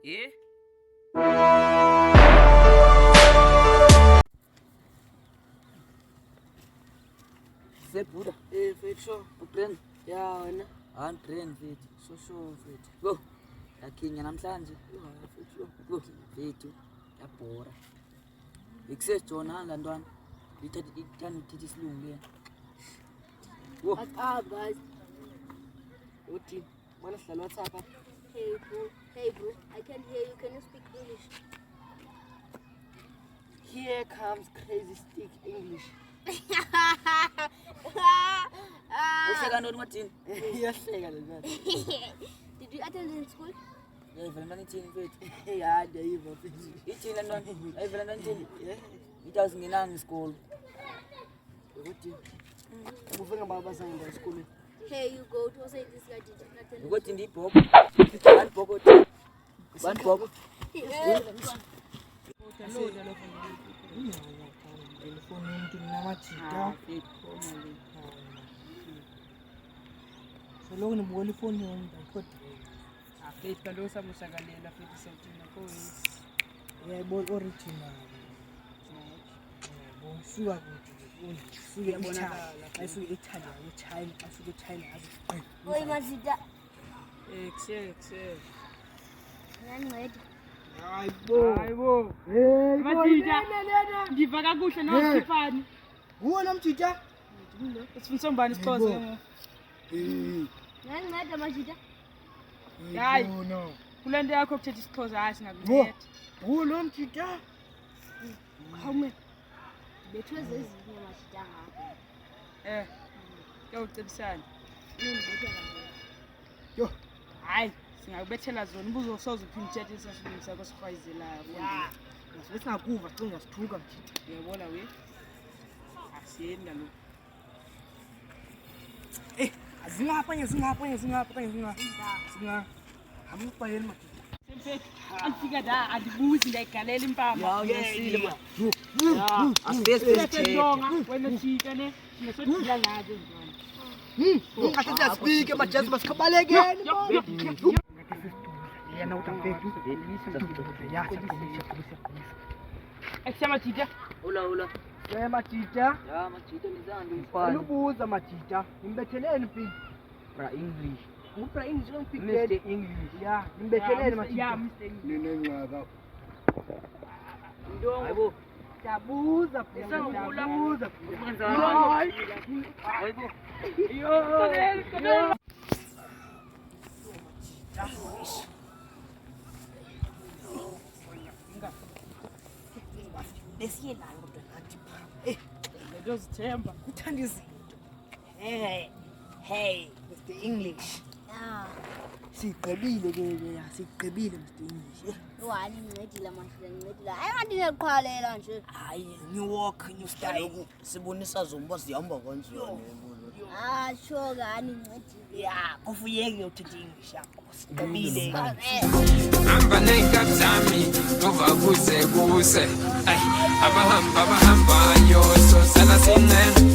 Eh? Buda. Mfethu sho. Ubrand. Ya wena. Brand mfethu. Shosho mfethu. Go. Yakhinya namhlanje. Mfethu. Go. Mfethu. Yabhora. Ikuse Jona lantwana. Ithatha isilungu le. Wo. What's up guys? Uthi mana sidlala WhatsApp. Hey bro, I can't hear you. Can you speak English? Here comes crazy stick English. Uhleka ntoni Martin? Iyahleka le nto. Did you attend in school? Yayivela ntoni ithini mfethu? Ya ndayiva mfethu. Ithini ntoni? Yayivela ntoni ithini? Itazi ngenanga isikolo. Uthi ufika baba sanga esikolweni. Hey, you go to say this guy did not attend. Ukuthi ndiyibhoko. Bandibhoko thi. Bandibhoko. Telefoni umuntu namajita. Solo ngibona ifoni yomuntu ayiphodile. Afethu kaloku samushakalela futhi siyadinga koyisi. Uyayibona original. Bonsuka kude. Suke Yabonakala. ayisuke eThailand, eChina, asuke eChina aze. Oi Mazida, Kushaya. ngiyanceda. Hayibo. Hey, Mazida. Ngiva kakuhle noSiphani. Nguwe nomjita? Sifundisa ngibani isixhosa Yebo. Ngiyanceda Mazida. Hayi. No. Kule nto yakho ukuthetha isixhosa hayi singakunceda. Nguwe nomjita? Khawume. Bethwe zezinye Mazida ngapha. Kuyawucebisana. Ningibetha kanjani? Yo. Hayi, singakubethela zona ubuzo soze uphinde uthethe isashini sakho sifayizelayo. Ya. Ngasingakuva cinga sithuka mjita. Uyabona we? Asiyendi kaloku. Zingapha. Amupayeni mjita. Mfethu, andifika la andibuzi ndayigalela impama. Asibese Wena jika ne, singasodila ngazo njani. Ungathi siyaspeak emajazi masikhabalekeni. Yena utamfethu. Akusema jika. Ula. Yeah, majita. Ya majita nizange ngifana. Ubuza majita. Nimbetheleni phi? Bra English. Ngupra English lo Mr. ngipikele. English. Ya, nimbetheleni Ya, majita. Mr. English. Ninengcaka. Hayibo. Dabuza phi? Isangula. Dabuza. Hayibo. Yo. Lesiye nayo kodwa ngathi Ngiyazithemba. kuthanda izinto. Hey, Mr. English. Ah, Sigqibile ke ya, sigqibile Mr. English. wani ngincedile Mazida. Hayi kanti ngiyakuqhalela nje. Hayi, new walk, new style. Sibonisa zomba sihamba kanjani Ah, sure ngani ngincedile. Ya, kufuyeke uthethe English yakho. Sigqibile. hamba ney'nkathami nova kuze kuse ayi abahambayo sosala sincela